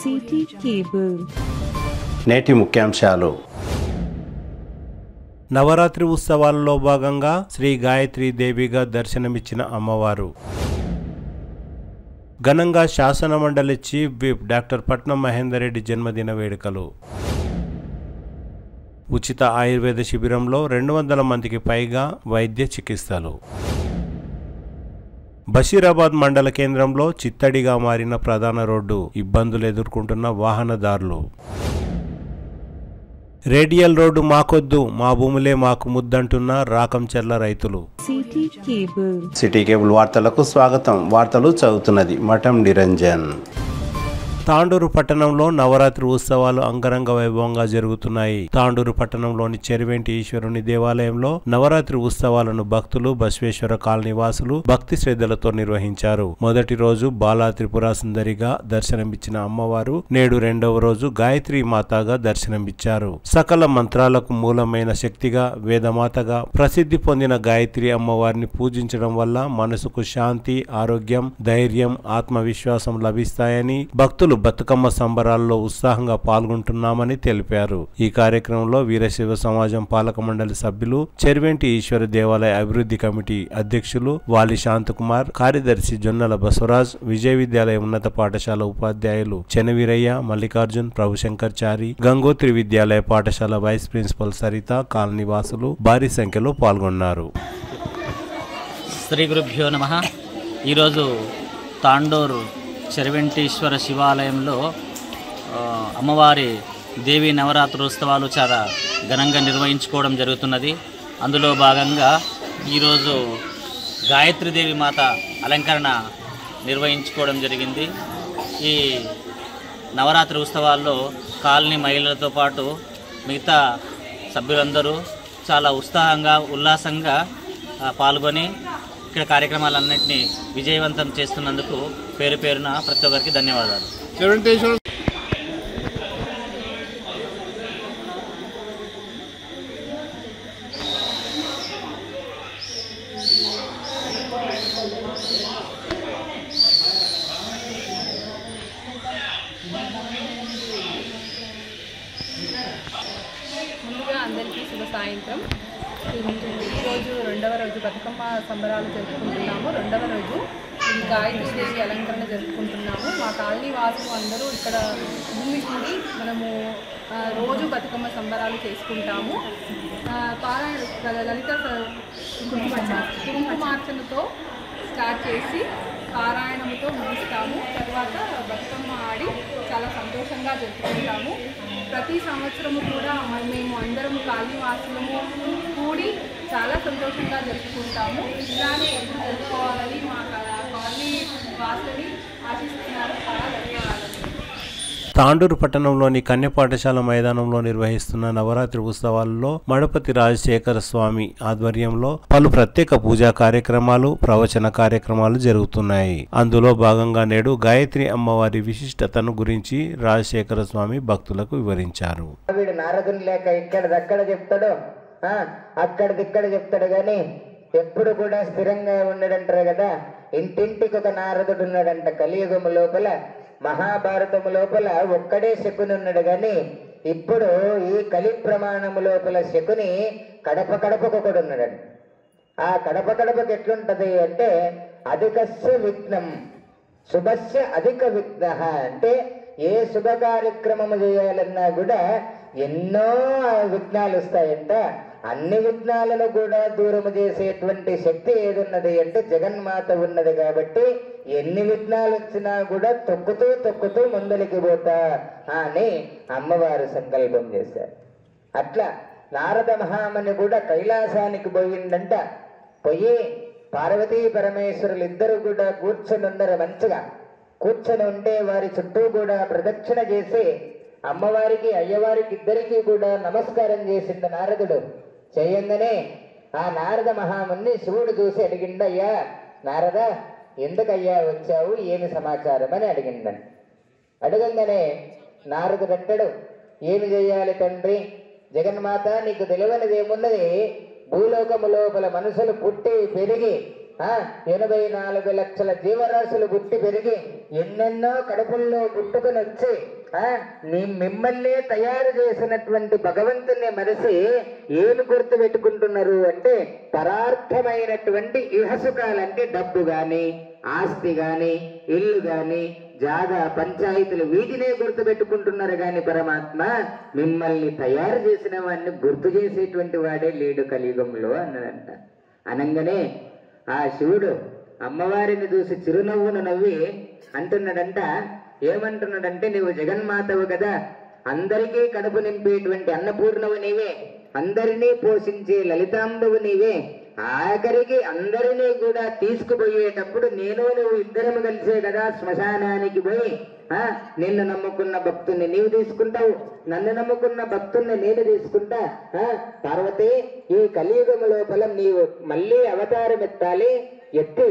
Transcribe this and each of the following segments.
City cable. నేటి ముఖ్యాంశాలు. నవరాత్రి ఉత్సవాలలో భాగంగా శ్రీ గాయత్రీ దేవిగా దర్శనమిచ్చిన అమ్మవారు. ఘనంగా శాసన మండలి చీఫ్ విప్ డాక్టర్ పట్నం మహేందర్ రెడ్డి జన్మదిన వేడుకలు. ఉచిత ఆయుర్వేద శిబిరంలో 200 మందికి పైగా వైద్య చికిత్సలు. బషీరాబాద్ మండల కేంద్రంలో చిత్తడిగా మారిన ప్రధాన రోడ్డు, ఇబ్బందులు ఎదుర్కొంటున్న వాహనదారులు. రేడియల్ రోడ్డు మాకొద్దు, మా భూములే మాకు ముద్దంటున్న రాకంచెర్ల రైతులు. సిటీ కేబుల్ వార్తలకు స్వాగతం. వార్తలు చదువుతున్నది మఠం నిరంజన్. తాండూరు పట్టణంలో నవరాత్రి ఉత్సవాలు అంగరంగ వైభవంగా జరుగుతున్నాయి. తాండూరు పట్టణంలోని చెరువెంటి ఈశ్వరుని దేవాలయంలో నవరాత్రి ఉత్సవాలను భక్తులు, బసవేశ్వర కాలనీ వాసులు భక్తి శ్రద్ధలతో నిర్వహించారు. మొదటి రోజు బాలా త్రిపుర సుందరిగా దర్శనమిచ్చిన అమ్మవారు నేడు రెండవ రోజు గాయత్రి మాతగా దర్శనమిచ్చారు. సకల మంత్రాలకు మూలమైన శక్తిగా, వేదమాతగా ప్రసిద్ధి పొందిన గాయత్రి అమ్మవారిని పూజించడం వల్ల మనసుకు శాంతి, ఆరోగ్యం, ధైర్యం, ఆత్మవిశ్వాసం లభిస్తాయని భక్తులు బతుకమ్మ సంబరాల్లో ఉత్సాహంగా పాల్గొంటున్నామని తెలిపారు. ఈ కార్యక్రమంలో వీరశైవ సమాజం పాలక మండలి సభ్యులు, చెరువెంటి ఈశ్వర దేవాలయ అభివృద్ధి కమిటీ అధ్యక్షులు వాలి శాంతకుమార్, కార్యదర్శి జొన్నల బసవరాజ్, విజయ విద్యాలయ ఉన్నత పాఠశాల ఉపాధ్యాయులు చెనవీరయ్య, మల్లికార్జున్, ప్రభుశంకర్ చారి, గంగోత్రి విద్యాలయ పాఠశాల వైస్ ప్రిన్సిపల్ సరిత, కాలనీ వాసులు భారీ సంఖ్యలో పాల్గొన్నారు. శ్రీ గురుభ్యో నమః. ఈరోజు తాండూరు చెరువెంటీశ్వర శివాలయంలో అమ్మవారి దేవి నవరాత్రోత్సవాలు చాలా ఘనంగా నిర్వహించుకోవడం జరుగుతున్నది. అందులో భాగంగా ఈరోజు గాయత్రీదేవి మాత అలంకరణ నిర్వహించుకోవడం జరిగింది. ఈ నవరాత్రి ఉత్సవాల్లో కాలనీ మహిళలతో పాటు మిగతా సభ్యులందరూ చాలా ఉత్సాహంగా, ఉల్లాసంగా పాల్గొని ఇక్కడ కార్యక్రమాలన్నింటినీ విజయవంతం చేస్తున్నందుకు పేరు పేరున ప్రతి ఒక్కరికి ధన్యవాదాలు. ముందుగా అందరికీ శుభ సాయంత్రం. ఈరోజు రెండవ రోజు బతుకమ్మ సంబరాలు జరుపుకుంటున్నాము. రెండవ రోజు గాయత్రీదేవి అలంకరణ జరుపుకుంటున్నాము. మా కాలనీ వాసులు అందరూ ఇక్కడ భూమి కూడి మనము రోజు బతుకమ్మ సంబరాలు చేసుకుంటాము. లలిత కుంకుమార్చనతో స్టార్ట్ చేసి పారాయణముతో ముగిస్తాము. తర్వాత బతుకమ్మ ఆడి చాలా సంతోషంగా జరుపుకుంటాము. ప్రతి సంవత్సరము కూడా మేము అందరం కాలనీ వాసులము కూడి చాలా సంతోషంగా జరుపుకుంటాము. ఇలానే ఎప్పుడు జరుపుకోవాలని మా కాలనీ వాసులని ఆశిస్తున్నారు. చాలా ధన్యవాదాలు. తాండూరు పట్టణంలోని కన్య పాఠశాల మైదానంలో నిర్వహిస్తున్న నవరాత్రి ఉత్సవాలలో మడపతి రాజశేఖర స్వామి ఆధ్వర్యంలో పలు ప్రత్యేక పూజా కార్యక్రమాలు, ప్రవచన కార్యక్రమాలు జరుగుతున్నాయి. అందులో భాగంగా నేడు గాయత్రి అమ్మవారి విశిష్టతను గురించి రాజశేఖర స్వామి భక్తులకు వివరించారు. నారదుని లేక ఇక్కడదక్కడ చెప్తాడు, అక్కడిదిక్కడ చెప్తాడు, కానీ ఎప్పుడు కూడా స్థిరంగా ఉండడంటారు కదా. ఇంటింటికి ఒక నారదుడు ఉన్నాడంట. కలియుగము లోపల, మహాభారతము లోపల ఒక్కడే శకుని ఉన్నాడు, కానీ ఇప్పుడు ఈ కలి ప్రమాణము లోపల శకుని కడప కడపకొకడు ఉన్నాడండి. ఆ కడప కడపకి ఎట్లుంటది అంటే అధికస్య విఘ్నం శుభస్య అధిక విఘ్న. అంటే ఏ శుభ కార్యక్రమము చేయాలన్నా కూడా ఎన్నో విఘ్నాలు వస్తాయంట. అన్ని విఘ్నాలను కూడా దూరము చేసేటువంటి శక్తి ఏదున్నది అంటే జగన్మాత ఉన్నది. కాబట్టి ఎన్ని విఘ్నాలు వచ్చినా కూడా తొక్కుతూ తొక్కుతూ ముందలికి పోతా అని అమ్మవారు సంకల్పం చేశారు. అట్లా నారద మహాముని కూడా కైలాసానికి పోయిందంట. పోయి పార్వతీ పరమేశ్వరులు ఇద్దరు కూడా కూర్చొని ఉన్నారు. మంచిగా కూర్చొని ఉంటే వారి చుట్టూ కూడా ప్రదక్షిణ చేసి అమ్మవారికి, అయ్యవారికి ఇద్దరికీ కూడా నమస్కారం చేసింది నారదుడు. చేయంగానే ఆ నారద మహాముని శివుడు చూసి అడిగిండయ్యా, నారద ఎందుకయ్యా వచ్చావు, ఏమి సమాచారం అని అడిగిందని. అడగంగానే నారదుడు అంటాడు, ఏమి చేయాలి తండ్రి, జగన్మాత నీకు తెలియనిది ఏమున్నది, భూలోకము లోపల మనుషులు పుట్టి పెరిగి 84 లక్షల జీవరాశులు పుట్టి పెరిగి ఎన్నెన్నో కడుపుల్లో పుట్టుకొని వచ్చి మిమ్మల్ని తయారు చేసినటువంటి భగవంతుని మరిసి ఏమి గుర్తు పెట్టుకుంటున్నారు అంటే పరార్థమైనటువంటి ఇహసుకాలంటే డబ్బు గాని, ఆస్తి గాని, ఇల్లు గాని, జాగా, పంచాయతీలు వీటినే గుర్తు పెట్టుకుంటున్నారు గాని పరమాత్మ మిమ్మల్ని తయారు చేసిన వాడిని గుర్తు చేసేటువంటి వాడే లేడు కలియుగంలో అన్నాడంట. అనగానే ఆ శివుడు అమ్మవారిని చూసి చిరునవ్వును నవ్వి అంటున్నాడంట. ఏమంటున్నాడంటే, నీవు జగన్మాతవు కదా, అందరికీ కడుపు నింపేటువంటి అన్నపూర్ణవు నీవే, అందరినీ పోషించే లలితాంబవు నీవే, ఆఖరికి అందరినీ కూడా తీసుకుపోయేటప్పుడు నేను నువ్వు ఇద్దరము కలిసే కదా శ్మశానానికి పోయి నిన్ను నమ్ముకున్న భక్తుల్ని నీవు తీసుకుంటావు, నన్ను నమ్ముకున్న భక్తుల్ని నేను తీసుకుంటా. పార్వతి, ఈ కలియుగం లోపల నీవు మళ్ళీ అవతారం ఎత్తాలి, ఎత్తి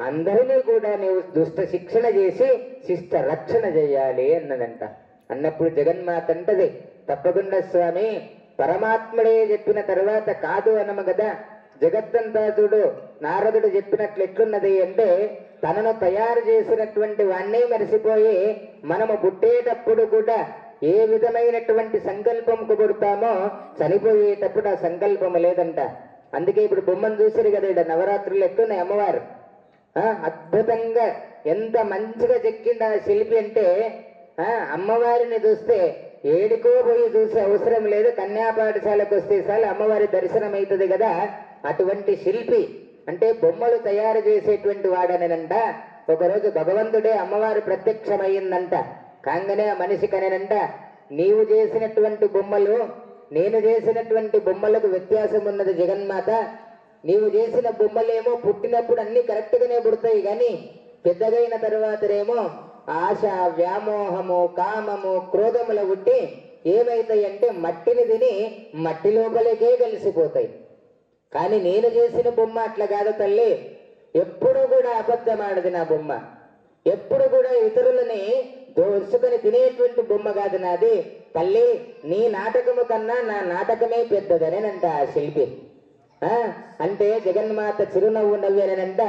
అందరినీ కూడా నీవు దుష్ట శిక్షణ చేసి శిష్ట రక్షణ చేయాలి అన్నదంట. అన్నప్పుడు జగన్మాత అంటది, తప్పకుండా స్వామి, పరమాత్ముడే చెప్పిన తర్వాత కాదు అనము కదా. జగత్తంతా చూడు, నారదుడు చెప్పినట్లు ఎట్లున్నది అంటే, తనను తయారు చేసినటువంటి వాణ్ణే మరిసిపోయి మనము పుట్టేటప్పుడు కూడా ఏ విధమైనటువంటి సంకల్పంకు పుడతామో చనిపోయేటప్పుడు ఆ సంకల్పము లేదంట. అందుకే ఇప్పుడు బొమ్మను చూసారు కదా, ఇక్కడ నవరాత్రులు ఎట్లున్నాయి అమ్మవారు, అద్భుతంగా ఎంత మంచిగా చెక్కింది ఆ శిల్పి అంటే, అమ్మవారిని చూస్తే ఏడికో పోయి చూసే అవసరం లేదు, కన్యా పాఠశాలకు వస్తే చాలు అమ్మవారి దర్శనం అవుతుంది కదా. అటువంటి శిల్పి అంటే బొమ్మలు తయారు చేసేటువంటి వాడనేనంట. ఒకరోజు భగవంతుడే అమ్మవారు ప్రత్యక్షమయ్యిందంట. కాంగనే ఆ మనిషికి అనేనంట, నీవు చేసినటువంటి బొమ్మలు నేను చేసినటువంటి బొమ్మలకు వ్యత్యాసం ఉన్నది జగన్మాత. నీవు చేసిన బొమ్మలేమో పుట్టినప్పుడు అన్ని కరెక్ట్ గానే పుడతాయి, కానీ పెద్దగైన తర్వాతనేమో ఆశ, వ్యామోహము, కామము, క్రోధముల పుట్టి ఏమైతాయి అంటే మట్టిని తిని మట్టి లోపలికే కలిసిపోతాయి. కానీ నేను చేసిన బొమ్మ అట్లా కాదు తల్లి, ఎప్పుడు కూడా అబద్ధమాడది నా బొమ్మ, ఎప్పుడు కూడా ఇతరులని దోసుకొని తినేటువంటి బొమ్మ కాదు నాది తల్లి, నీ నాటకము కన్నా నా నాటకమే పెద్దదనేనంట ఆ శిల్పి. అంటే జగన్మాత చిరునవ్వు నవ్వేనంట,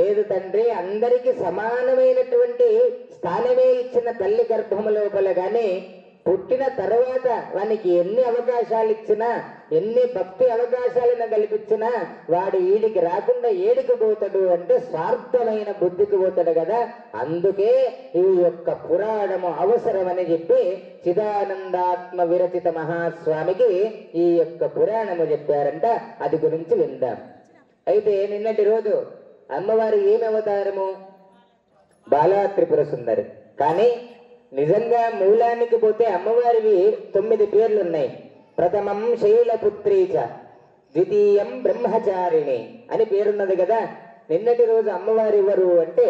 లేదు తండ్రి, అందరికీ సమానమైనటువంటి స్థానమే ఇచ్చిన తల్లి గర్భము లోపల, కానీ పుట్టిన తర్వాత వానికి ఎన్ని అవకాశాలు ఇచ్చినా, ఎన్ని భక్తి అవకాశాలను కల్పించినా వాడు ఈడికి రాకుండా ఏడికి పోతాడు అంటే స్వార్థమైన బుద్ధికి పోతాడు కదా. అందుకే ఈ యొక్క పురాణము అవసరమని చెప్పి చిదానందాత్మ విరచిత మహాస్వామికి ఈ యొక్క పురాణము చెప్పారంట. అది గురించి విందాం. అయితే నిన్నటి రోజు అమ్మవారి ఏమి అవతారము? బాలా త్రిపుర సుందరి. కానీ నిజంగా మూలానికి పోతే అమ్మవారివి 9 పేర్లు ఉన్నాయి. ప్రథమం శైలపుత్రీచ, ద్వితీయం బ్రహ్మచారిణి అని పేరున్నది కదా. నిన్నటి రోజు అమ్మవారి ఎవరు అంటే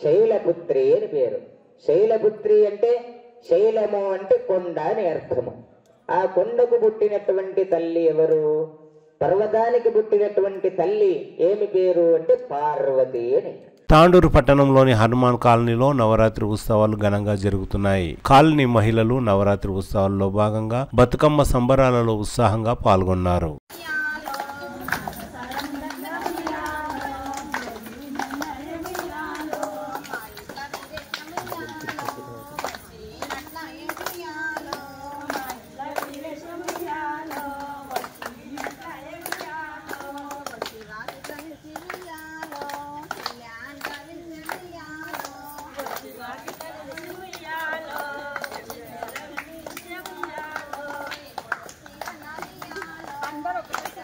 శైలపుత్రి అని పేరు. శైలపుత్రి అంటే శైలము అంటే కొండ అని అర్థము. ఆ కొండకు పుట్టినటువంటి తల్లి ఎవరు? పర్వతానికి పుట్టినటువంటి తల్లి ఏమి పేరు అంటే పార్వతి అని. తాండూరు పట్టణంలోని హనుమాన్ కాలనీలో నవరాత్రి ఉత్సవాలు ఘనంగా జరుగుతున్నాయి. కాలనీ మహిళలు నవరాత్రి ఉత్సవాల్లో భాగంగా బతుకమ్మ సంబరాలలో ఉత్సాహంగా పాల్గొన్నారు. అందరూ ఒకటే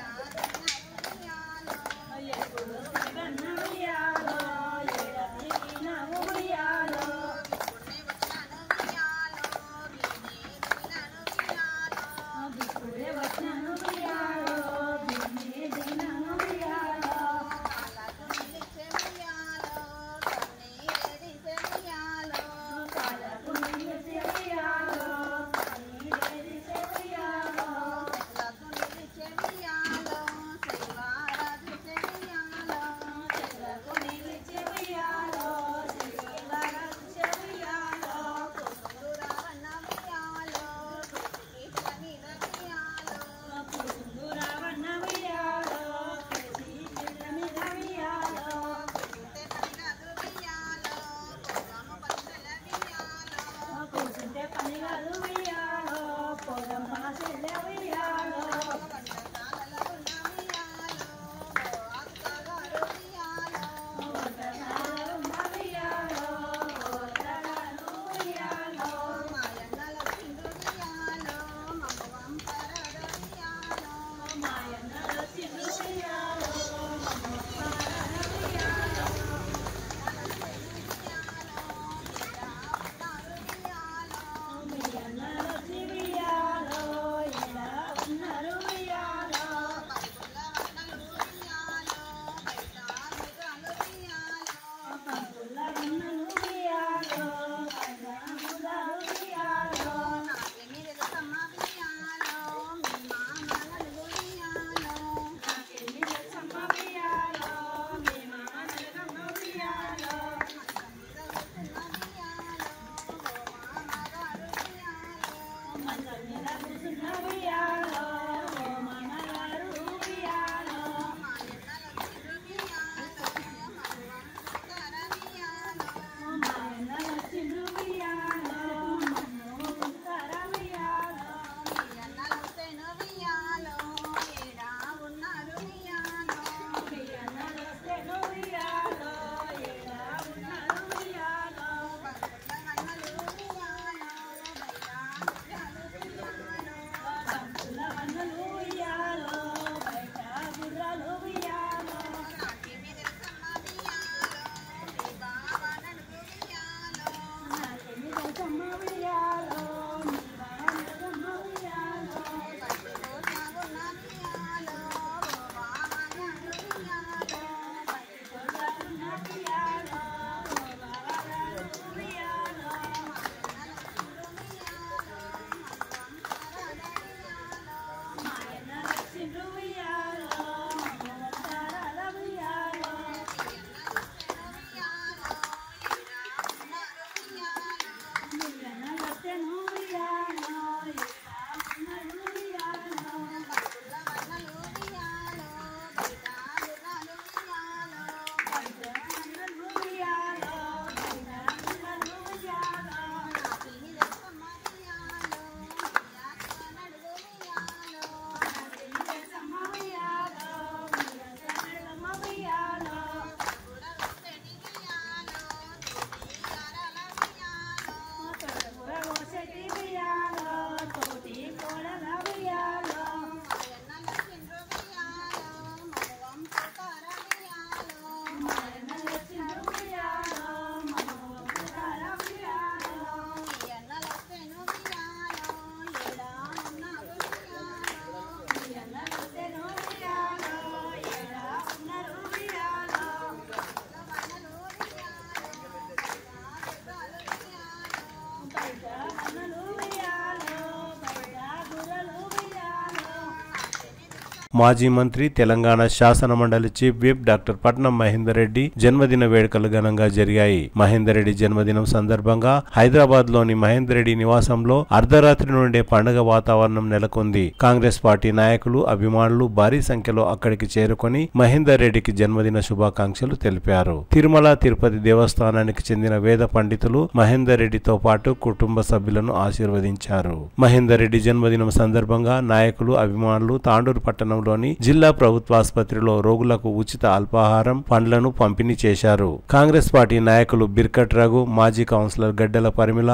మాజీ మంత్రి తెలంగాణ శాసన మండలి చీఫ్ విప్ డాక్టర్ పట్నం మహేందర్ రెడ్డి జన్మదిన వేడుకలు ఘనంగా జరిగాయి. మహేందర్ రెడ్డి జన్మదినం సందర్భంగా హైదరాబాద్ లోని మహేందర్ రెడ్డి నివాసంలో అర్ధరాత్రి నుండే పండుగ వాతావరణం నెలకొంది. కాంగ్రెస్ పార్టీ నాయకులు, అభిమానులు భారీ సంఖ్యలో అక్కడికి చేరుకొని మహేందర్ రెడ్డికి జన్మదిన శుభాకాంక్షలు తెలిపారు. తిరుమల తిరుపతి దేవస్థానానికి చెందిన వేద పండితులు మహేందర్ రెడ్డితో పాటు కుటుంబ సభ్యులను ఆశీర్వదించారు. మహేందర్ రెడ్డి జన్మదినం సందర్భంగా నాయకులు, అభిమానులు తాండూరు పట్టణంలోని జిల్లా ప్రభుత్వాసుపత్రిలో రోగులకు ఉచిత అల్పాహారం, పండ్లను పంపిణీ చేశారు. కాంగ్రెస్ పార్టీ నాయకులు బిర్కట్ రఘు, మాజీ కౌన్సిలర్ గడ్డల పరిమిళ,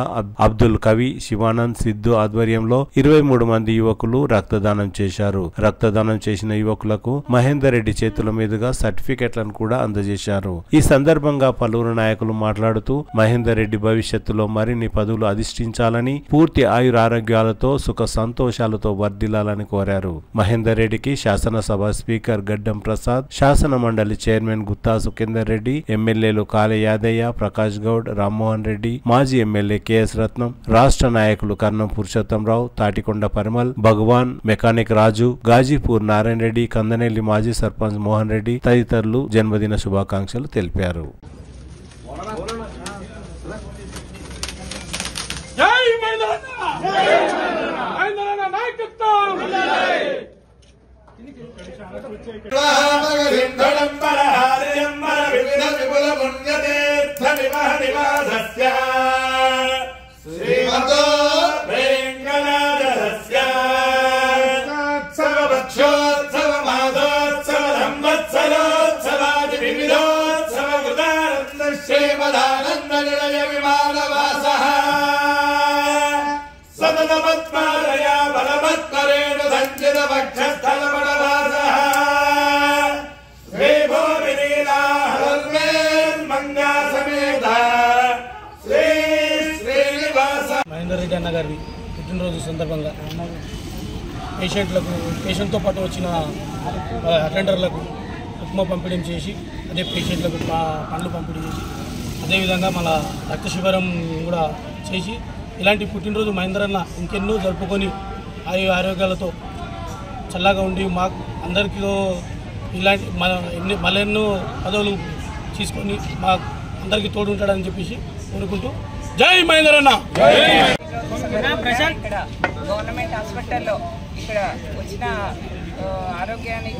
అబ్దుల్ కవి, శివానంద్, సిద్ధు ఆధ్వర్యంలో 23 మంది యువకులు రక్తదానం చేశారు. రక్తదానం చేసిన యువకులకు మహేందర్ రెడ్డి చేతుల మీదుగా సర్టిఫికెట్లను కూడా అందజేశారు. ఈ సందర్భంగా పలువురు నాయకులు మాట్లాడుతూ మహేందర్ రెడ్డి భవిష్యత్తులో మరిన్ని పదవులు అధిష్ఠించాలని, పూర్తి ఆయురారోగ్యాలతో సుఖ సంతోషాలతో వర్ధిల్లాలని కోరారు. మహేందర్ రెడ్డికి శాసనసభ స్పీకర్ గడ్డం ప్రసాద్, శాసన మండలి చైర్మన్ గుత్తా సుఖేందర్ రెడ్డి, ఎమ్మెల్యేలు కాళే యాదయ్య, ప్రకాష్ గౌడ్, రామ్మోహన్ రెడ్డి, మాజీ ఎమ్మెల్యే కెఎస్ రత్నం, రాష్ట్ర నాయకులు కర్ణం పురుషోత్తంరావు, తాటికొండ పరిమల్, భగవాన్, మెకానిక్ రాజు, గాజీపూర్ నారాయణ రెడ్డి, కందనెల్లి మాజీ సర్పంచ్ మోహన్ రెడ్డి తదితరులు జన్మదిన శుభాకాంక్షలు తెలిపారు. మహేందర్ రెడ్డి అన్న గారి పుట్టినరోజు సందర్భంగా పేషెంట్తో పాటు వచ్చిన అటెండర్లకు ఉప్మా పంపిణీ చేసి, అదే పేషెంట్లకు పండ్లు పంపిణీ చేసి అదేవిధంగా మళ్ళా రక్త శిబిరం కూడా చేసి ఇలాంటి పుట్టినరోజు మహేందరన్న ఇంకెన్నో జరుపుకొని ఆరోగ్యాలతో చల్లగా ఉండి మాకు అందరికీ ఇలాంటి మళ్ళెన్నో పదవులు తీసుకొని మా అందరికీ తోడు ఉంటాడని చెప్పేసి కోరుకుంటూ జై మహేందరన్న. ఇక్కడ గవర్నమెంట్ హాస్పిటల్లో ఇక్కడ వచ్చిన ఆరోగ్యాన్ని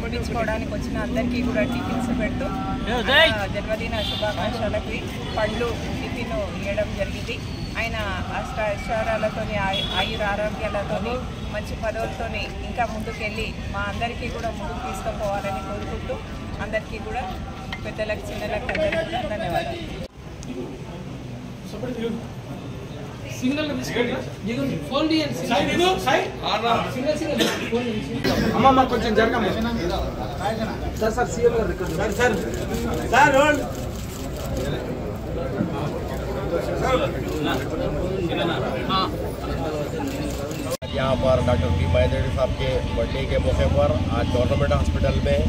చూపించుకోవడానికి వచ్చిన అందరికీ కూడా టిఫిన్స్ పెడుతూ జన్మదిన శుభాకాంక్షలకి పండ్లు టిఫిన్ ఇవ్వడం జరిగింది. ఆయన అష్టారాలతో ఆయుర ఆరోగ్యాలతో మంచి పదవులతో ఇంకా ముందుకెళ్ళి మా అందరికీ కూడా ముందుకు తీసుకుపోవాలని కోరుకుంటూ అందరికీ కూడా పెద్దలకు చిన్నలకు అందరికీ కూడా ధన్యవాదాలు. కొంచెం జరగండి సార్. సీఎం గారు यहाँ पर डॉक्टर बी महेंद्र रेड्डी साहब के बर्थडे के मौके पर आज गवर्नमेंट हॉस्पिटल में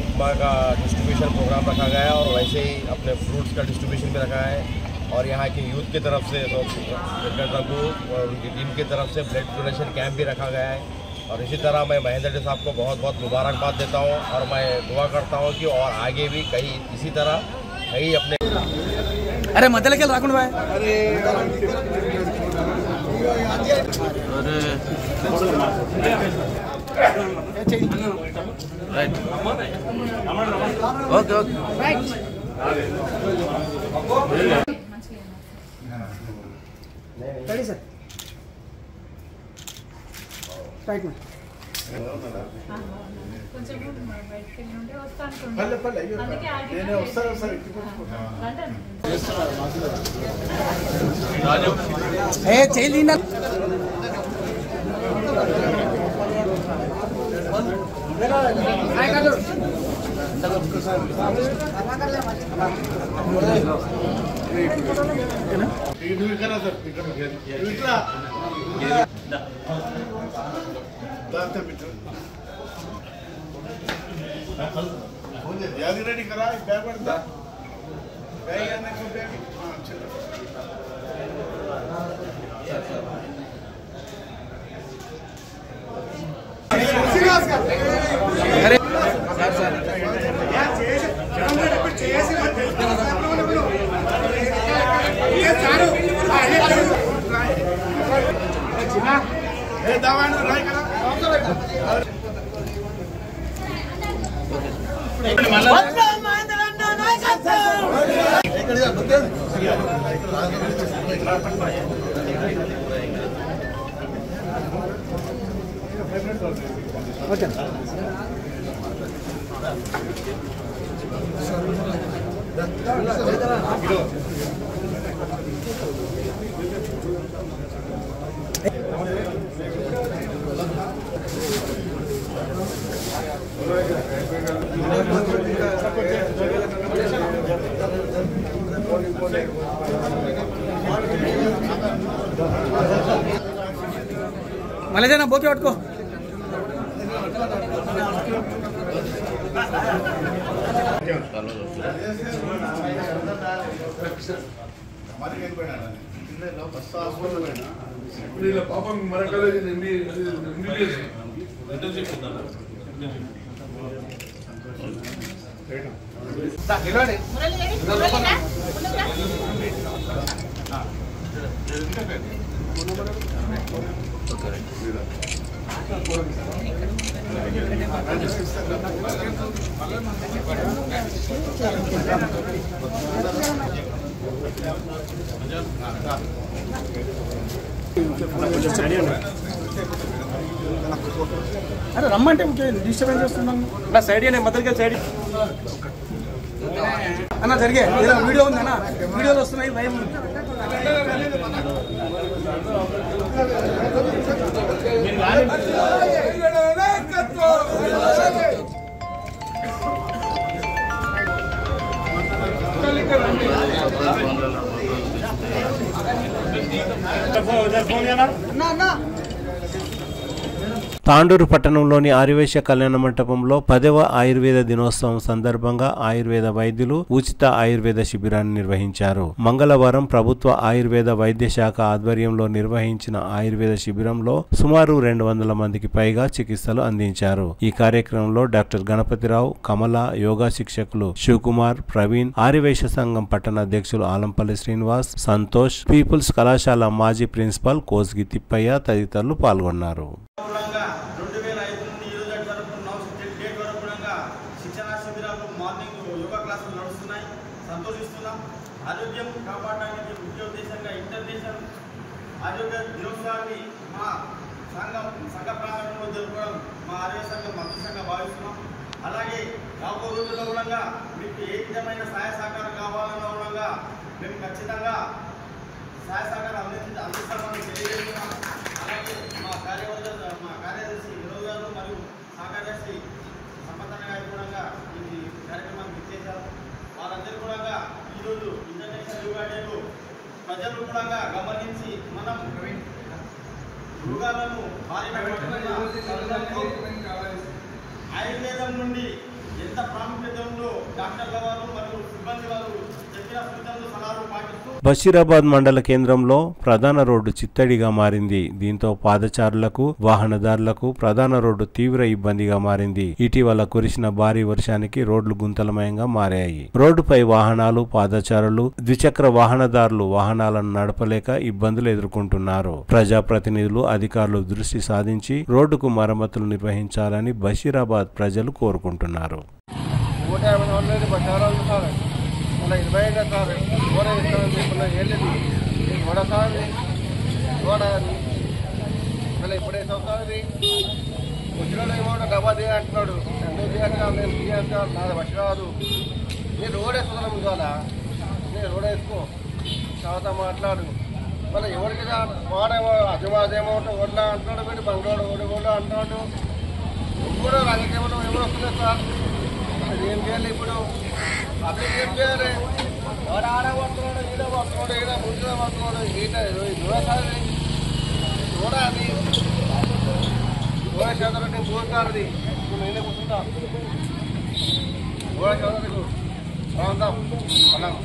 उपमा का डिस्ट्रीब्यूशन प्रोग्राम रखा गया है और वैसे ही अपने फ्रूट्स का डिस्ट्रीब्यूशन भी रखा है और यहाँ की यूथ की तरफ से रघु और उनकी टीम की तरफ से ब्लड डोनेशन कैंप भी रखा गया है। और इसी तरह मैं महेंद्र रेड्डी साहब को बहुत बहुत मुबारकबाद देता हूँ और मैं दुआ करता हूँ कि और आगे भी कहीं इसी तरह कहीं अपने अरे मध्य के राखुंड भाई ओके రెడీ సార్ రైట్ కొంచెం బయటకి వెళ్ళి వస్తాను. చేయలేనా रेडी करा बैग पड़ता बैग आने को बैग अरे ఓకే మళ్ళీ జనా బోకే పట్టుకో పాపం మన కాలేజీ అరే రమ్మంటే డిస్టర్బెన్స్ చేస్తున్నాను నా సైడ్ అనే మొదలుగా సైడ్ అన్న జరిగే ఏదో వీడియో ఉంది అన్న వీడియోలు వస్తున్నాయి భయం తాండూరు పట్టణంలోని ఆర్యవైశ్య కళ్యాణ మంటపంలో 10వ ఆయుర్వేద దినోత్సవం సందర్భంగా ఆయుర్వేద వైద్యులు ఉచిత ఆయుర్వేద శిబిరాన్ని నిర్వహించారు. మంగళవారం ప్రభుత్వ ఆయుర్వేద వైద్య శాఖ ఆధ్వర్యంలో నిర్వహించిన ఆయుర్వేద శిబిరంలో సుమారు 200 మందికి పైగా చికిత్సలు అందించారు. ఈ కార్యక్రమంలో డాక్టర్ గణపతిరావు, కమల, యోగా శిక్షకులు శివకుమార్, ప్రవీణ్, ఆర్యవైశ్య సంఘం పట్టణ అధ్యక్షులు ఆలంపల్లి శ్రీనివాస్, సంతోష్, పీపుల్స్ కళాశాల మాజీ ప్రిన్సిపల్ కోస్గి తిప్పయ్య తదితరులు పాల్గొన్నారు. 2005 నుండి ఈ రోజు వరకు డేట్ వరకు కూడా శిక్షణ శిబిరాలు మార్నింగ్ యోగా క్లాసులు నడుస్తున్నాయి. సంతోషిస్తున్నాం. ఆరోగ్యం కాపాడడానికి ముఖ్య ఉద్దేశంగా ఇంటర్నేషనల్ ఆరోగ్య దినోత్సవాన్ని మా సంఘ ప్రాంగణంలో జరుపుకోవడం మా ఆరోగ్య సంఘం అదృష్టంగా భావిస్తున్నాం. అలాగే రాబో రోజుల్లో కూడా మీకు ఏ విధమైన సహాయ సహకారం కావాలన్న కూడా మేము ఖచ్చితంగా సహాయ సహకారం అందిస్తామని తెలియజేస్తున్నాం. అలాగే మా కార్యదర్శి వినోద్ గారు మరియు సహకార్యదర్శి సంపన్న గారు కూడా ఈ కార్యక్రమాన్ని ఇచ్చేశారు. వారందరూ కూడా ఈరోజు ఇంటర్నేషనల్ యోగా డేలో ప్రజలు కూడా గమనించి మనం యోగాలను ఆయుర్వేదం నుండి ఎంత ప్రాముఖ్యత ఉందో డాక్టర్ల వారు మరియు సిబ్బంది వారు చెప్పిన సూచనలు సలహాలు పాటిస్తూ బషీరాబాద్ మండల కేంద్రంలో ప్రధాన రోడ్డు చిత్తడిగా మారింది. దీంతో పాదచారులకు, వాహనదారులకు ప్రధాన రోడ్డు తీవ్ర ఇబ్బందిగా మారింది. ఇటీవల కురిసిన భారీ వర్షానికి రోడ్లు గుంతలమయంగా మారాయి. రోడ్డుపై వాహనాలు, పాదచారులు, ద్విచక్ర వాహనదారులు వాహనాలను నడపలేక ఇబ్బందులు ఎదుర్కొంటున్నారు. ప్రజాప్రతినిధులు, అధికారులు దృష్టి సాధించి రోడ్డుకు మరమ్మతులు నిర్వహించాలని బషీరాబాద్ ప్రజలు కోరుకుంటున్నారు. ఇప్పుడే వచ్చిన డబ్బా దిగా అంటున్నాడు. ఎందుకు దిగంటా నేను దిగంటా నాది బస్ రాదు. నేను రోడ్ వేసుకున్నాను ముందు వాళ్ళ నేను రోడ్ వేసుకో తర్వాత మాట్లాడు. మళ్ళీ ఎవరికి వాడేమో అజమాదేమో ఓట్లా అంటున్నాడు, వీడు బంగాడు ఓడి అంటున్నాడు. ఇప్పుడు రాజకీయంలో ఎవరు వస్తున్నారు సార్? అది ఏం చేయాలి ఇప్పుడు? అప్పుడు ఏం చేయాలి? వాడు ఆడ పడుతున్నాడు, ఈడ పడుతున్నాడు, ఈడ ముందుగా పడుతున్నాడు. ఈట చూడాలి చూడాలి చదువుకుంటే చూస్తారది నేనే కూర్చుంటా చదువుకు రాందాం మనం.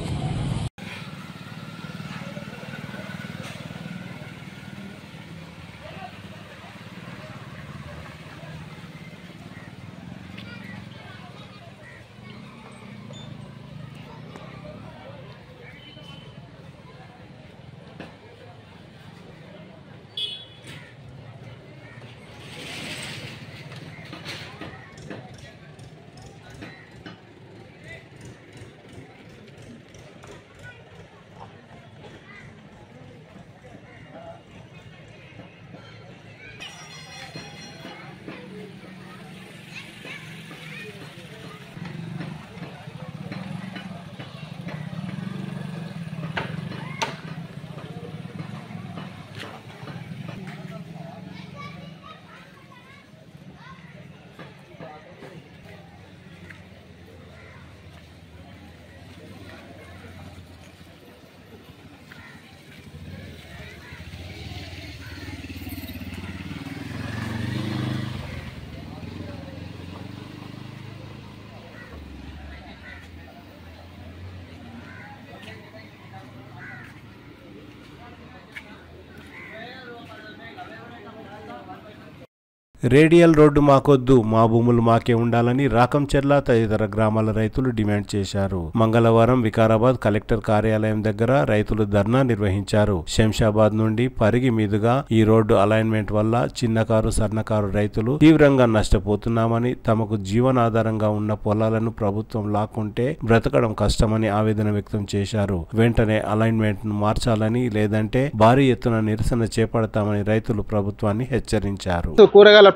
రేడియల్ రోడ్డు మాకొద్దు, మా భూములు మాకే ఉండాలని రాకంచెర్ల తదితర గ్రామాల రైతులు డిమాండ్ చేశారు. మంగళవారం వికారాబాద్ కలెక్టర్ కార్యాలయం దగ్గర రైతులు ధర్నా నిర్వహించారు. శంషాబాద్ నుండి పరిగి మీదుగా ఈ రోడ్డు అలైన్మెంట్ వల్ల చిన్నకారు, సన్నకారు రైతులు తీవ్రంగా నష్టపోతున్నామని, తమకు జీవనాధారంగా ఉన్న పొలాలను ప్రభుత్వం లాక్కుంటే బ్రతకడం కష్టమని ఆవేదన వ్యక్తం చేశారు. వెంటనే అలైన్మెంట్ ను మార్చాలని, లేదంటే భారీ ఎత్తున నిరసన చేపడతామని రైతులు ప్రభుత్వాన్ని హెచ్చరించారు.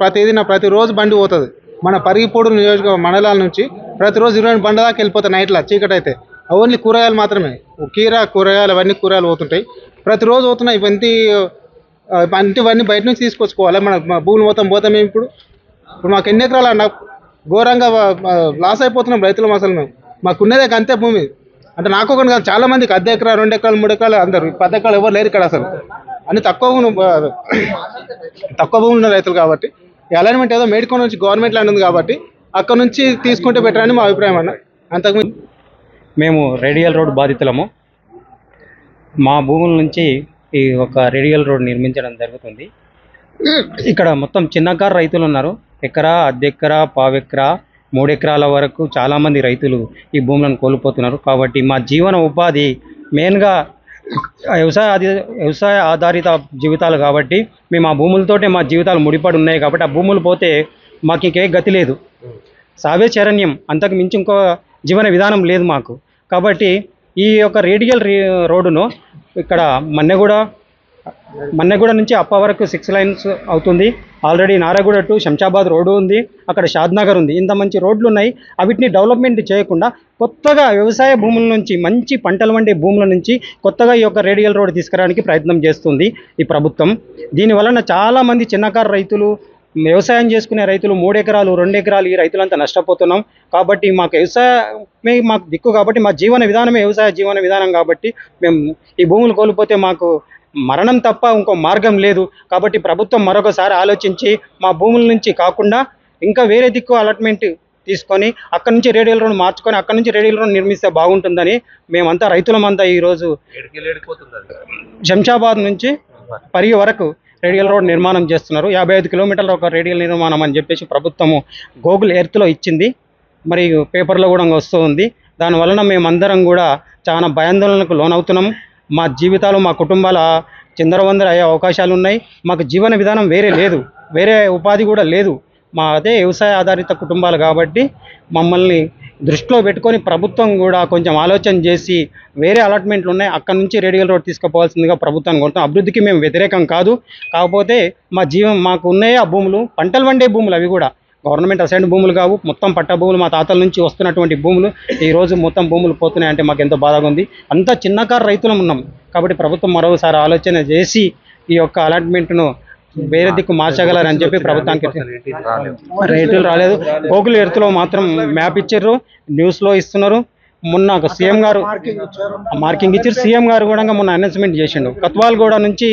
ప్రతిరోజు బండి పోతుంది. మన పరిగిపోడు నియోజకవర్గ మండలాల నుంచి ప్రతిరోజు 20 బండ్ల దాకా వెళ్ళిపోతాయి. నైట్లో చీకటి అయితే ఓన్లీ కూరగాయలు మాత్రమే, కూరగాయలు అవన్నీ కూరగాయలు పోతుంటాయి. ప్రతిరోజు పోతున్నాయి. ఇవన్నీ బయట నుంచి తీసుకొచ్చుకోవాలి. మన భూములు పోతాం ఇప్పుడు మాకు ఎన్ని ఎకరాలు అన్న ఘోరంగా లాస్ అయిపోతున్నాం రైతులం. అసలు మాకున్నదే అంతే భూమి. అంటే నాకు ఒకటి కాదు, చాలా మందికి 1 ఎకరా, 2 ఎకరాలు, 3 ఎకరాలు, అందరు 10 ఎకరాలు ఎవరు లేరు ఇక్కడ. అసలు అన్ని తక్కువ భూములు ఉన్న రైతులు కాబట్టి ఈ అలైన్మెంట్ ఏదో మేడ్కో నుంచి గవర్నమెంట్ ల్యాండ్ ఉంది కాబట్టి అక్కడ నుంచి తీసుకుంటే బెటర్ అని మా అభిప్రాయం అన్న. అంతకుముందు మేము రేడియల్ రోడ్ బాధితులము. మా భూముల నుంచి ఈ ఒక రేడియల్ రోడ్ నిర్మించడం జరుగుతుంది. ఇక్కడ మొత్తం చిన్నకారు రైతులు ఉన్నారు. ఎకరా, అర్ధెకరా, పావెకరా, 3 ఎకరాల వరకు చాలామంది రైతులు ఈ భూములను కోల్పోతున్నారు. కాబట్టి మా జీవన ఉపాధి మెయిన్గా వ్యవసాయ ఆధారిత జీవితాలు కాబట్టి మేము ఆ భూములతోటే మా జీవితాలు ముడిపడి ఉన్నాయి. కాబట్టి ఆ భూములు పోతే మాకు ఇంకే గతి లేదు. సావే చరణ్యం, అంతకు మించి ఇంకో జీవన విధానం లేదు మాకు. కాబట్టి ఈ యొక్క రేడియల్ రోడ్డును ఇక్కడ మన్నెగూడ నుంచి అప్ప వరకు 6 లైన్స్ అవుతుంది. Already Narayanaguda to Shamshabad road ఉంది, అక్కడ షాద్నగర్ ఉంది. ఇంత మంచి రోడ్లు ఉన్నాయి. అవిటిని డెవలప్మెంట్ చేయకుండా కొత్తగా వ్యవసాయ భూముల నుంచి, మంచి పంటలు వండే భూముల నుంచి కొత్తగా ఈ యొక్క రేడియల్ రోడ్ తీసుకురావడానికి ప్రయత్నం చేస్తుంది ఈ ప్రభుత్వం. దీనివలన చాలామంది చిన్నకారు రైతులు, వ్యవసాయం చేసుకునే రైతులు 3 ఎకరాలు 2 ఎకరాలు ఈ రైతులంతా నష్టపోతున్నాం. కాబట్టి మాకు వ్యవసాయమే మాకు దిక్కు. కాబట్టి మా జీవన విధానమే వ్యవసాయ జీవన విధానం. కాబట్టి మేము ఈ భూములు కోల్పోతే మాకు మరణం తప్ప ఇంకో మార్గం లేదు. కాబట్టి ప్రభుత్వం మరొకసారి ఆలోచించి మా భూముల నుంచి కాకుండా ఇంకా వేరే దిక్కు అలాట్మెంట్ తీసుకొని అక్కడి నుంచి రేడియల్ రోడ్ మార్చుకొని అక్కడి నుంచి రేడియల్ రోడ్ నిర్మిస్తే బాగుంటుందని మేమంతా రైతులమంతా ఈరోజు శంషాబాద్ నుంచి పరిగి వరకు రేడియల్ రోడ్ నిర్మాణం చేస్తున్నారు. 55 కిలోమీటర్ల ఒక రేడియల్ నిర్మాణం అని చెప్పేసి ప్రభుత్వము గూగుల్ ఎర్త్లో ఇచ్చింది. మరి పేపర్లో కూడా వస్తూ ఉంది. దానివలన మేమందరం కూడా చాలా భయాందోళనకు లోనవుతున్నాం. మా జీవితాలు, మా కుటుంబాల చిందరవందర అయ్యే అవకాశాలు ఉన్నాయి. మాకు జీవన విధానం వేరే లేదు, వేరే ఉపాధి కూడా లేదు. మా అదే వ్యవసాయ ఆధారిత కుటుంబాలు కాబట్టి మమ్మల్ని దృష్టిలో పెట్టుకొని ప్రభుత్వం కూడా కొంచెం ఆలోచన చేసి వేరే అలాట్మెంట్లు ఉన్నాయి, అక్కడ నుంచి రేడియల్ రోడ్ తీసుకుపోవాల్సిందిగా ప్రభుత్వాన్ని కోరుతాం. అభివృద్ధికి మేము వ్యతిరేకం కాదు. కాకపోతే మాకు ఉన్నాయి ఆ భూములు, పంటలు వండే భూములు, అవి కూడా గవర్నమెంట్ అసైన్ భూములు కావు, మొత్తం పట్ట భూములు, మా తాతల నుంచి వస్తున్నటువంటి భూములు. ఈరోజు మొత్తం భూములు పోతున్నాయంటే మాకు ఎంతో బాధగా ఉంది. అంతా చిన్నకారు రైతులం ఉన్నాం. కాబట్టి ప్రభుత్వం మరోసారి ఆలోచన చేసి ఈ యొక్క అలాట్మెంట్ను వేరే దిక్కు మార్చగలరని చెప్పి ప్రభుత్వానికి రేటులు రాలేదు. గూగుల్ ఎర్త్లో మాత్రం మ్యాప్ ఇచ్చారు, న్యూస్లో ఇస్తున్నారు. మొన్న సీఎం గారు మార్కింగ్ ఇచ్చారు. సీఎం గారు కూడా మొన్న అనౌన్స్మెంట్ చేసిండు. కత్వాల్గూడ నుంచి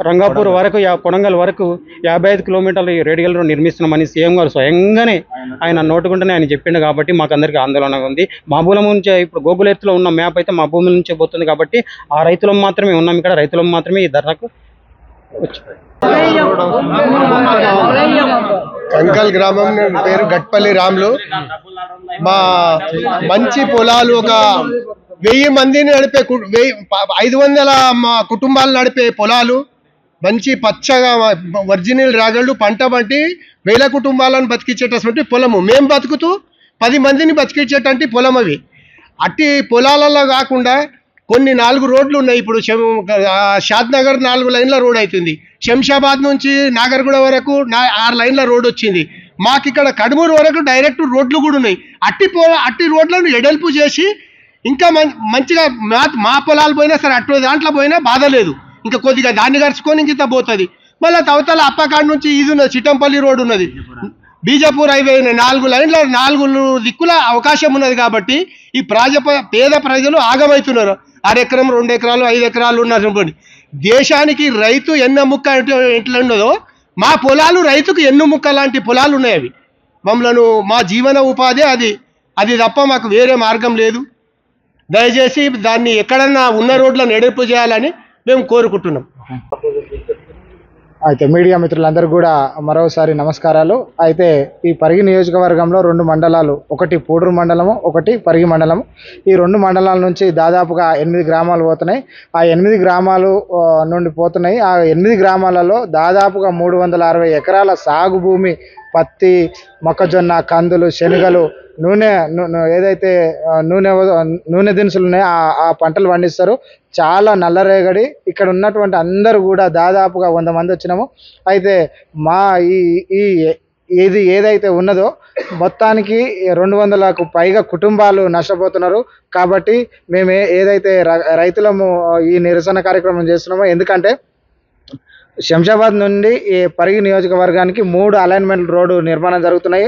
రంగాపూర్ వరకు, కొడంగల్ వరకు 55 కిలోమీటర్లు రేడియల్ రోడ్ నిర్మిస్తున్నామని సీఎం గారు స్వయంగానే ఆయన నోటుకుంటేనే ఆయన చెప్పిండు. కాబట్టి మాకు అందరికీ ఆందోళనగా ఉంది. మా భూముల నుంచి ఇప్పుడు గూగుల్ ఎర్త్లో ఉన్న మ్యాప్ అయితే మా భూముల నుంచే పోతుంది. కాబట్టి ఆ రైతులం మాత్రమే ఉన్నాం ఇక్కడ, రైతులం మాత్రమే ఈ ధర్నాకు కంకల్ గ్రామం పేరు గట్పల్లి రాములు. మా మంచి పొలాలు ఒక 1000 మందిని నడిపే 500 మా కుటుంబాలు నడిపే పొలాలు, మంచి పచ్చగా ఒరిజినల్ రాగళ్ళు, పంట పంటి 1000 కుటుంబాలను బతికించేటటువంటి పొలము. మేము బతుకుతూ 10 మందిని బతికించేటంటి పొలం అవి. అట్టి పొలాలలో కాకుండా కొన్ని 4 రోడ్లు ఉన్నాయి. ఇప్పుడు షాద్నగర్ 4 లైన్ల రోడ్ అవుతుంది. శంషాబాద్ నుంచి నాగర్గూడ వరకు 6 లైన్ల రోడ్ వచ్చింది. మాకు ఇక్కడ కడుమూరు వరకు డైరెక్ట్ రోడ్లు కూడా ఉన్నాయి. అట్టి రోడ్లను ఎడల్పు చేసి ఇంకా మంచిగా మా పొలాలు పోయినా సరే అటు దాంట్లో పోయినా బాధ లేదు. ఇంకా కొద్దిగా దాన్ని గడుచుకొని ఇంత పోతుంది. మళ్ళీ తవతల అప్పకాడ నుంచి ఇది ఉన్నది, చిట్టంపల్లి రోడ్ ఉన్నది, బీజాపూర్ హైవే 4 లైన్ల 4 దిక్కుల అవకాశం ఉన్నది. కాబట్టి ఈ పేద ప్రజలు ఆగమవుతున్నారు. 6 ఎకరం 2 ఎకరాలు 5 ఎకరాలు ఉన్నారు. దేశానికి రైతు ఎన్నముక్క ఎట్లా ఉండదో మా పొలాలు రైతుకు ఎన్నుముక్క లాంటి పొలాలు ఉన్నాయి. అవి మమ్మలను మా జీవన ఉపాధి అది తప్ప మాకు వేరే మార్గం లేదు. దయచేసి దాన్ని ఎక్కడన్నా ఉన్న రోడ్లను ఎడర్పు చేయాలని మేము కోరుకుంటున్నాం. అయితే మీడియా మిత్రులందరూ కూడా మరోసారి నమస్కారాలు. అయితే ఈ పరిగి నియోజకవర్గంలో 2 మండలాలు, ఒకటి పూడూరు మండలము, ఒకటి పరిగి మండలము. ఈ 2 మండలాల నుంచి దాదాపుగా 8 గ్రామాలు పోతున్నాయి. ఆ 8 గ్రామాలు నుండి పోతున్నాయి. ఆ 8 గ్రామాలలో దాదాపుగా 360 ఎకరాల సాగు భూమి, పత్తి, మొక్కజొన్న, కందులు, శనగలు, ఏదైతే నూనె దినుసులు ఉన్నాయో ఆ పంటలు పండిస్తారు. చాలా నల్లరేగడి. ఇక్కడ ఉన్నటువంటి అందరూ కూడా దాదాపుగా 100 మంది వచ్చినాము. అయితే మా ఇది ఏదైతే ఉన్నదో మొత్తానికి 200లకు పైగా కుటుంబాలు నష్టపోతున్నారు. కాబట్టి మేము ఏదైతే రైతులము ఈ నిరసన కార్యక్రమం చేస్తున్నామో, ఎందుకంటే శంషాబాద్ నుండి ఈ పరిగి నియోజకవర్గానికి 3 అలైన్మెంట్ రోడ్డు నిర్మాణం జరుగుతున్నాయి.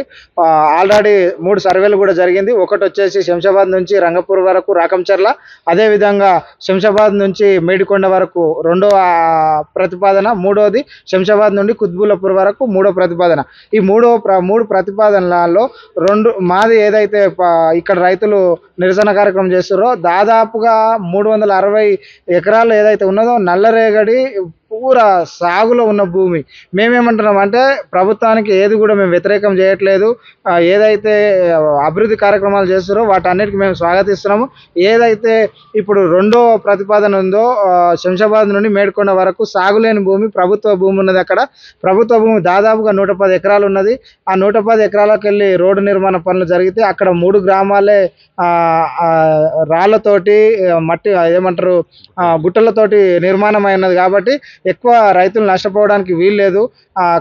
ఆల్రెడీ 3 సర్వేలు కూడా జరిగింది. ఒకటి వచ్చేసి శంషాబాద్ నుంచి రంగపూర్ వరకు రాకంచర్ల, అదేవిధంగా శంషాబాద్ నుంచి మేడికొండ వరకు రెండో ప్రతిపాదన, మూడోది శంషాబాద్ నుండి కుత్బుల్లాపూర్ వరకు మూడో ప్రతిపాదన. ఈ మూడు ప్రతిపాదనలలో మాది ఏదైతే ఇక్కడ రైతులు నిరసన కార్యక్రమం చేస్తారో దాదాపుగా 360 ఎకరాలు ఏదైతే ఉన్నదో నల్లరేగడి పూరా సాగులో ఉన్న భూమి. మేమేమంటున్నాం అంటే ప్రభుత్వానికి ఏది కూడా మేము వ్యతిరేకం చేయట్లేదు. ఏదైతే అభివృద్ధి కార్యక్రమాలు చేస్తారో వాటన్నిటికీ మేము స్వాగతిస్తున్నాము. ఏదైతే ఇప్పుడు రెండో ప్రతిపాదన ఉందో శంషాబాద్ నుండి మేడ్కొండ వరకు సాగులేని భూమి ప్రభుత్వ భూమి ఉన్నది. అక్కడ ప్రభుత్వ భూమి దాదాపుగా 110 ఎకరాలు ఉన్నది. ఆ 110 ఎకరాలకు వెళ్ళి రోడ్డు నిర్మాణ పనులు జరిగితే అక్కడ 3 గ్రామాలే రాళ్లతోటి మట్టి ఏమంటారు గుట్టలతోటి నిర్మాణం అయినది కాబట్టి ఎక్కువ రైతులు నష్టపోవడానికి వీల్లేదు.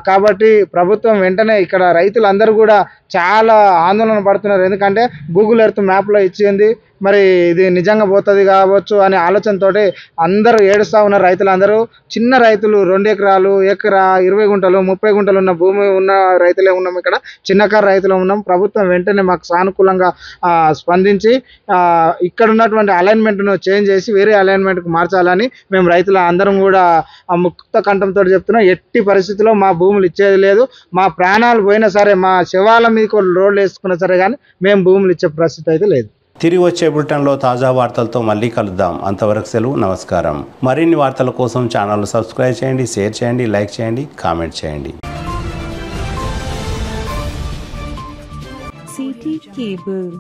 కాబట్టి ప్రభుత్వం వెంటనే ఇక్కడ రైతులందరూ కూడా చాలా ఆందోళన పడుతున్నారు. ఎందుకంటే గూగుల్ ఎర్త్ మ్యాప్లో ఇచ్చింది, మరి ఇది నిజంగా పోతుంది కావచ్చు అనే ఆలోచనతో అందరూ ఏడుస్తూ ఉన్నారు. రైతులందరూ చిన్న రైతులు 2 ఎకరాలు, ఎకరా, 20 గుంటలు, 30 గుంటలు ఉన్న భూమి ఉన్న రైతులే ఉన్నాం. ఇక్కడ చిన్నకారు రైతులు ఉన్నాం. ప్రభుత్వం వెంటనే మాకు సానుకూలంగా స్పందించి ఇక్కడ ఉన్నటువంటి అలైన్మెంట్ను చేంజ్ చేసి వేరే అలైన్మెంట్కు మార్చాలని మేము రైతుల అందరం కూడా ముక్త కంఠంతో చెప్తున్నాం. ఎట్టి పరిస్థితుల్లో మా భూములు ఇచ్చేది లేదు. మా ప్రాణాలు పోయినా సరే, మా శవాల మీద రోడ్లు వేసుకున్నా సరే కానీ మేము భూములు ఇచ్చే పరిస్థితి అయితే లేదు. తిరిగి వచ్చే బులెటిన్లో తాజా వార్తలతో మళ్ళీ కలుద్దాం. అంతవరకు సెలవు, నమస్కారం. మరిన్ని వార్తల కోసం ఛానల్ సబ్స్క్రైబ్ చేయండి, షేర్ చేయండి, లైక్ చేయండి, కామెంట్ చేయండి. CT Cable.